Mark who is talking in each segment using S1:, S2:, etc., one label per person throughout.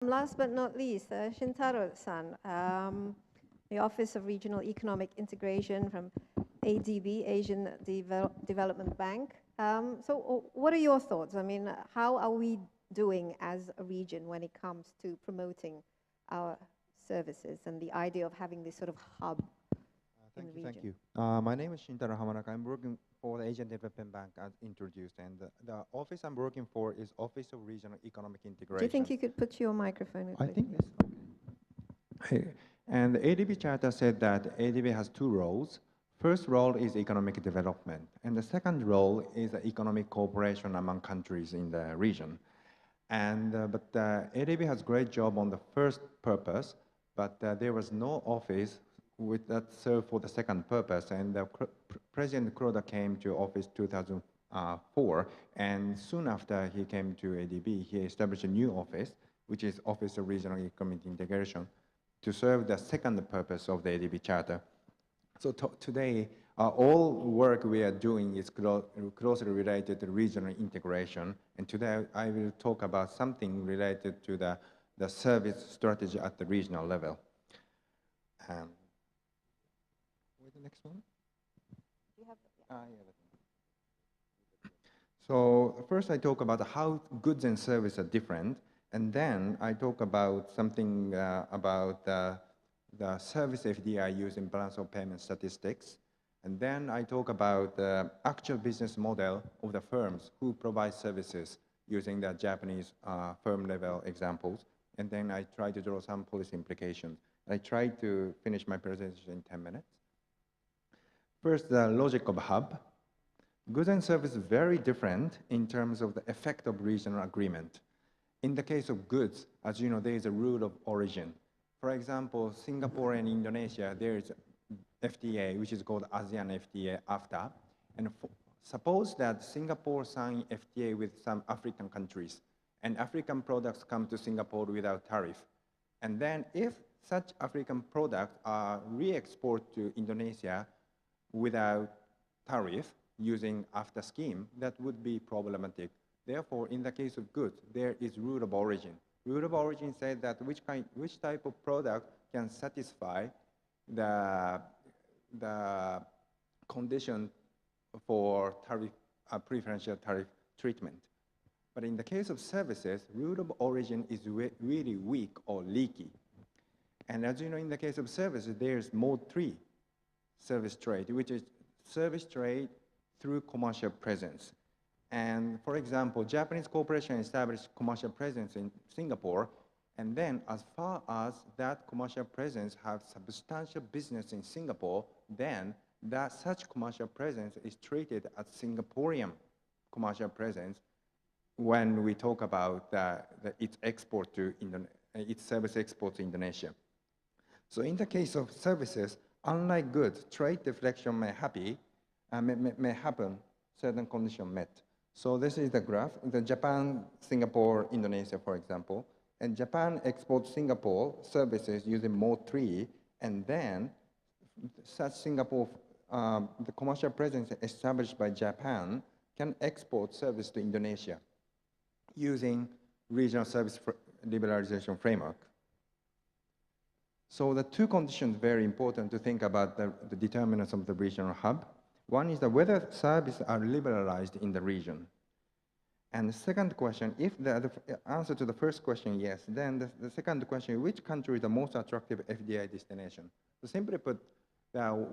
S1: Last but not least, Shintaro-san, the Office of Regional Economic Integration from ADB, Asian Development Bank. So what are your thoughts? I mean, how are we doing as a region when it comes to promoting our services and the idea of having this sort of hub in the region?
S2: Thank you. My name is Shintaro Hamanaka. I'm working for the Asian Development Bank as introduced, and the office I'm working for is Office of Regional Economic Integration.
S1: Do you think you could put your microphone in?
S2: I think yes. Okay. And the ADB Charter said that ADB has two roles. First role is economic development, and the second role is economic cooperation among countries in the region. And but ADB has great job on the first purpose, but there was no office that served for the second purpose. And President Kuroda came to office 2004, and soon after he came to ADB, he established a new office, which is Office of Regional Economic Integration, to serve the second purpose of the ADB Charter. So today, all work we are doing is closely related to regional integration. And today, I will talk about something related to the service strategy at the regional level. Where's the next one?
S1: You have,
S2: yeah. So first I talk about how goods and services are different, and then I talk about something about the service FDI using balance of payment statistics, and then I talk about the actual business model of the firms who provide services using the Japanese firm level examples, and then I try to draw some policy implications. I try to finish my presentation in 10 minutes. First, the logic of hub. Goods and services are very different in terms of the effect of regional agreement. In the case of goods, as you know, there is a rule of origin. For example, Singapore and Indonesia, there is FTA, which is called ASEAN FTA AFTA. And suppose that Singapore signed FTA with some African countries, and African products come to Singapore without tariff. And then if such African products are re-exported to Indonesia without tariff using AFTA scheme, that would be problematic. Therefore, in the case of goods, there is rule of origin. Rule of origin says that which type of product can satisfy the condition for tariff, preferential tariff treatment. But in the case of services, rule of origin is really weak or leaky. And as you know, in the case of services, there's mode 3, service trade, which is service trade through commercial presence. And for example, Japanese corporation established commercial presence in Singapore, and then as far as that commercial presence has substantial business in Singapore, then such commercial presence is treated as Singaporean commercial presence when we talk about its export to its service export to Indonesia. So in the case of services, unlike goods, trade deflection may happen, certain conditions met. So this is the graph, the Japan, Singapore, Indonesia, for example. And Japan exports Singapore services using mode 3, and then such Singapore, the commercial presence established by Japan can export service to Indonesia using regional service liberalization framework. So the two conditions very important to think about the determinants of the regional hub. One is whether services are liberalized in the region. And the second question, if the answer to the first question, yes, then the second question, which country is the most attractive FDI destination? So simply put,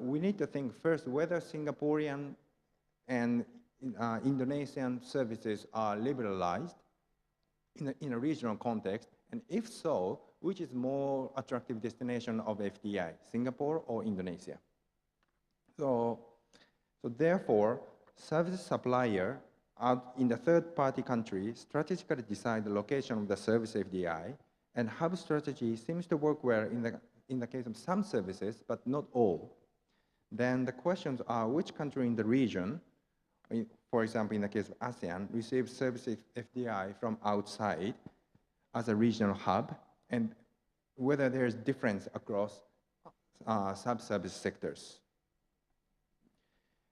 S2: we need to think first whether Singaporean and Indonesian services are liberalized in a regional context, and if so, which is more attractive destination of FDI, Singapore or Indonesia? So therefore, service supplier in the third-party country strategically decide the location of the service FDI, and hub strategy seems to work well in the case of some services, but not all. Then the questions are which country in the region, for example, in the case of ASEAN, receives service FDI from outside as a regional hub, and whether there is difference across sub-service sectors.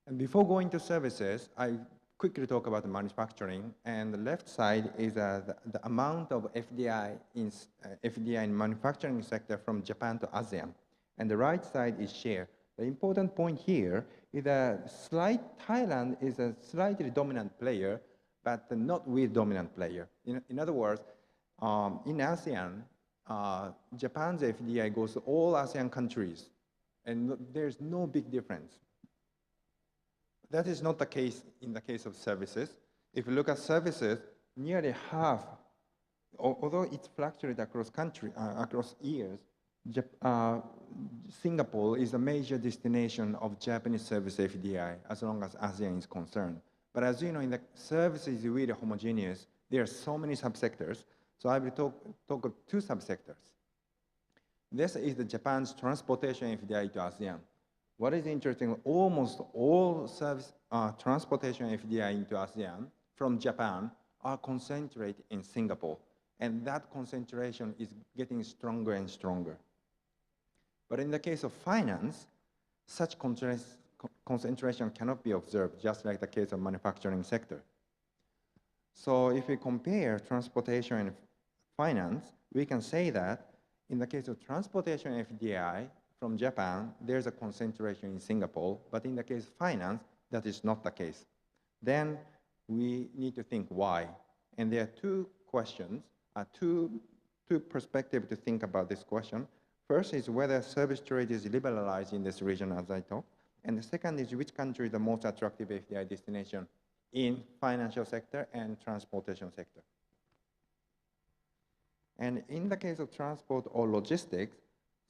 S2: And before going to services, I quickly talk about the manufacturing, and the left side is the amount of FDI in manufacturing sector from Japan to ASEAN, and the right side is share. The important point here is that Thailand is a slightly dominant player, but not with dominant player. In other words, in ASEAN, Japan's FDI goes to all ASEAN countries, and there's no big difference. That is not the case in the case of services. If you look at services, nearly half, although it's fluctuated across years, Singapore is a major destination of Japanese service FDI as long as ASEAN is concerned. But as you know, in the service is really homogeneous. There are so many subsectors. So I will talk of two subsectors. This is the Japan's transportation FDI to ASEAN. What is interesting, almost all transportation FDI into ASEAN from Japan are concentrated in Singapore. And that concentration is getting stronger and stronger. But in the case of finance, such concentration cannot be observed, just like the case of manufacturing sector. So if we compare transportation and finance, we can say that in the case of transportation FDI from Japan, there's a concentration in Singapore, but in the case of finance, that is not the case. Then we need to think why. And there are two questions, two perspectives to think about this question. First is whether service trade is liberalized in this region, as I talked. And the second is which country is the most attractive FDI destination in financial sector and transportation sector. And in the case of transport or logistics,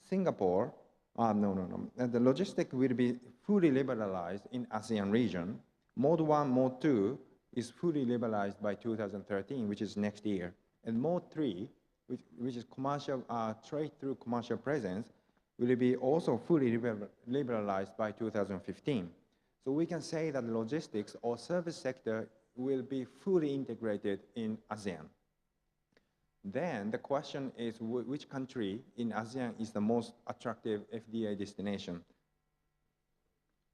S2: Singapore, the logistics will be fully liberalized in ASEAN region. Mode 1, Mode 2 is fully liberalized by 2013, which is next year. And Mode 3, which is commercial trade through commercial presence, will be also fully liberalized by 2015. So we can say that logistics or service sector will be fully integrated in ASEAN. Then the question is which country in ASEAN is the most attractive FDI destination?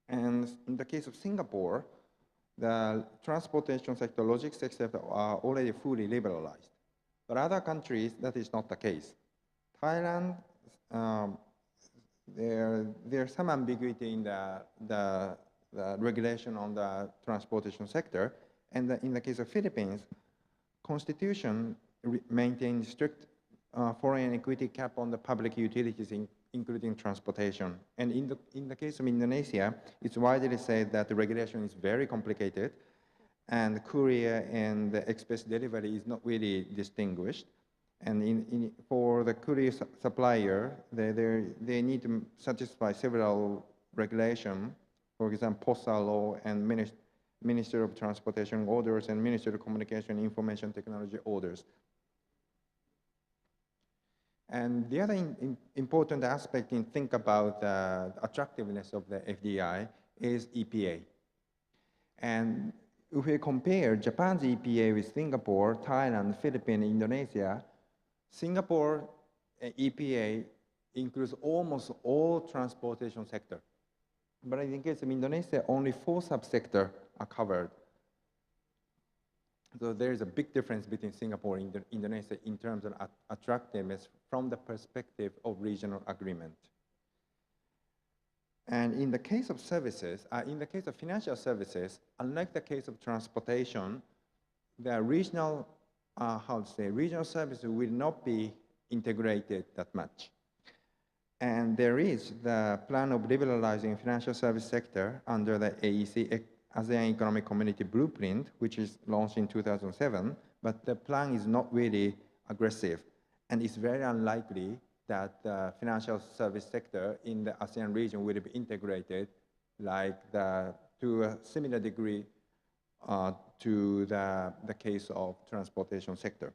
S2: And in the case of Singapore, the transportation sector, logistics sector are already fully liberalized. But other countries, that is not the case. Thailand, there's some ambiguity in the regulation on the transportation sector. And in the case of Philippines, Constitution maintains strict foreign equity cap on the public utilities, including transportation. And in the case of Indonesia, it's widely said that the regulation is very complicated, and courier and the express delivery is not really distinguished. And for the courier supplier, they need to satisfy several regulations, for example, postal law and Ministry of Transportation orders and Ministry of Communication and Information Technology orders. And the other important aspect in think about the attractiveness of the FDI is EPA. And if we compare Japan's EPA with Singapore, Thailand, Philippines, Indonesia, Singapore EPA includes almost all transportation sector. But in the case of Indonesia, only 4 subsectors are covered. So there is a big difference between Singapore and Indonesia in terms of attractiveness from the perspective of regional agreement. And in the case of services, in the case of financial services, unlike the case of transportation, the regional, regional services will not be integrated that much. And there is the plan of liberalizing financial service sector under the AEC, ASEAN Economic Community Blueprint, which is launched in 2007, but the plan is not really aggressive. And it's very unlikely that the financial service sector in the ASEAN region will be integrated to a similar degree to the case of transportation sector.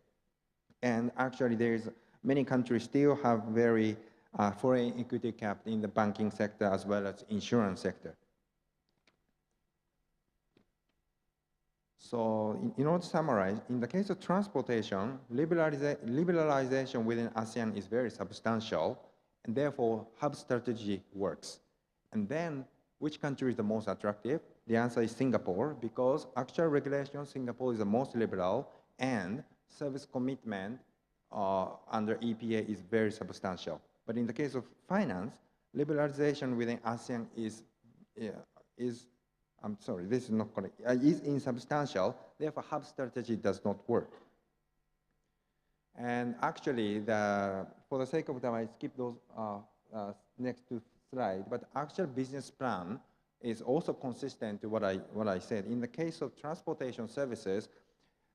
S2: And actually, many countries still have very foreign equity cap in the banking sector as well as insurance sector. So in order to summarize, in the case of transportation, liberalization within ASEAN is very substantial, and therefore hub strategy works. And then which country is the most attractive? the answer is Singapore, because actual regulation, Singapore is the most liberal, and service commitment under EPA is very substantial. But in the case of finance, liberalization within ASEAN I'm sorry, this is not correct, is insubstantial, therefore hub strategy does not work. And actually, for the sake of time, I skip those next two slides, but actual business plan is also consistent to what I said. In the case of transportation services,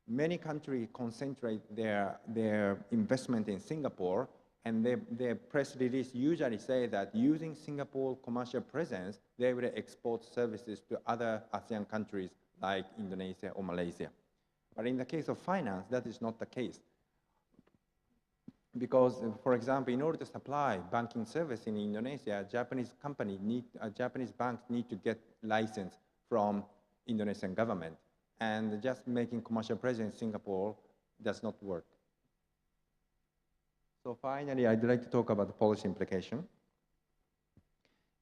S2: many countries concentrate their investment in Singapore, and their press release usually say that using Singapore commercial presence, they will export services to other ASEAN countries like Indonesia or Malaysia. But in the case of finance, that is not the case. Because, for example, in order to supply banking service in Indonesia, Japanese banks need to get license from Indonesian government. And just making commercial presence in Singapore does not work. So finally, I'd like to talk about the policy implication.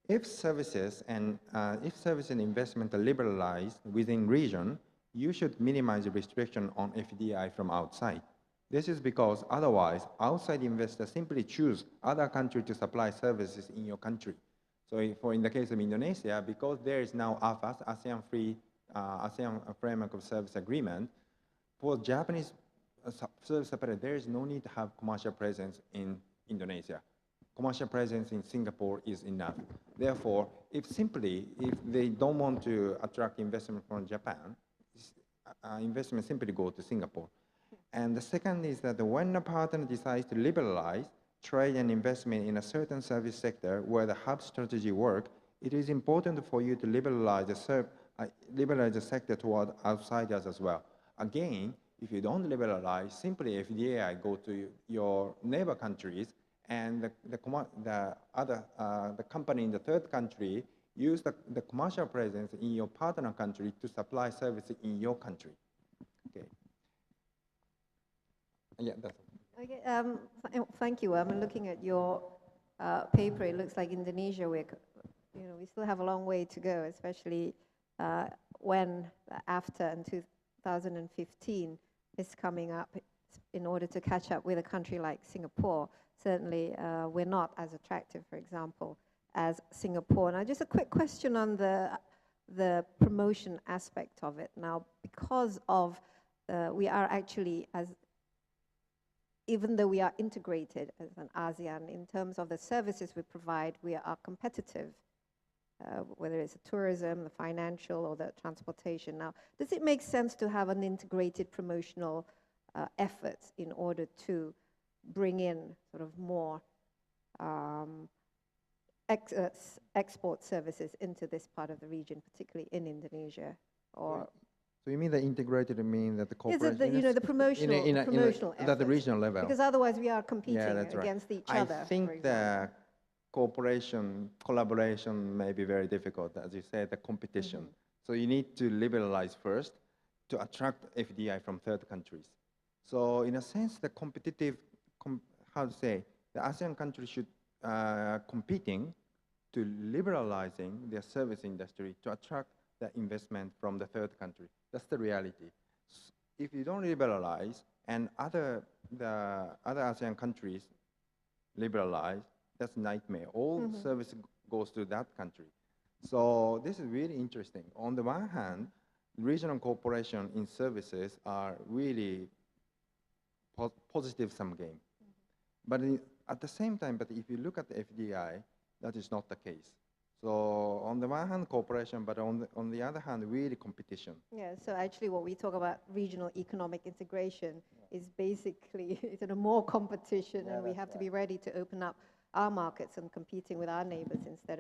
S2: If services and investment are liberalized within region, you should minimize the restriction on FDI from outside. This is because otherwise, outside investors simply choose other country to supply services in your country. So in the case of Indonesia, because there is now AFAS, ASEAN Framework of Service Agreement, for Japanese service operator, there is no need to have commercial presence in Indonesia. Commercial presence in Singapore is enough. Therefore, if they don't want to attract investment from Japan, investment simply go to Singapore. And the second is that when a partner decides to liberalize trade and investment in a certain service sector where the hub strategy works, it is important for you to liberalize the sector toward outsiders as well. Again, if you don't liberalize, simply FDI go to your neighbor countries, and the company in the third country use the commercial presence in your partner country to supply services in your country. Okay. Yeah, that's it.
S1: Okay, thank you. I'm looking at your paper. It looks like Indonesia, we still have a long way to go, especially when after in 2015 is coming up in order to catch up with a country like Singapore. Certainly, we're not as attractive, for example, as Singapore. Now, just a quick question on the promotion aspect of it. Now, because of we are actually, even though we are integrated as an ASEAN, in terms of the services we provide, we are competitive, whether it's the tourism, the financial, or the transportation. Now, does it make sense to have an integrated promotional efforts in order to bring in sort of more export services into this part of the region, particularly in Indonesia? Or
S2: so you mean the integrated, mean that the corporation...
S1: the promotional efforts.
S2: At the regional level.
S1: Because otherwise we are competing against each other.
S2: I think the cooperation, collaboration may be very difficult, as you said, the competition. So you need to liberalize first to attract FDI from third countries. So in a sense, the competitive, the ASEAN countries should competing to liberalizing their service industry to attract the investment from the third country. That's the reality. If you don't liberalize and the other ASEAN countries liberalize, that's a nightmare. All service goes to that country. So this is really interesting. On the one hand, regional cooperation in services are really positive sum game. But at the same time, but if you look at the FDI, that is not the case. So on the one hand, cooperation, but on the other hand, really competition.
S1: Yeah, so actually what we talk about regional economic integration is basically more competition, and we have to be ready to open up our markets and competing with our neighbors instead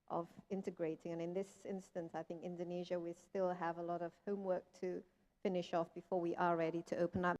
S1: of integrating. And in this instance, I think Indonesia, we still have a lot of homework to finish off before we are ready to open up.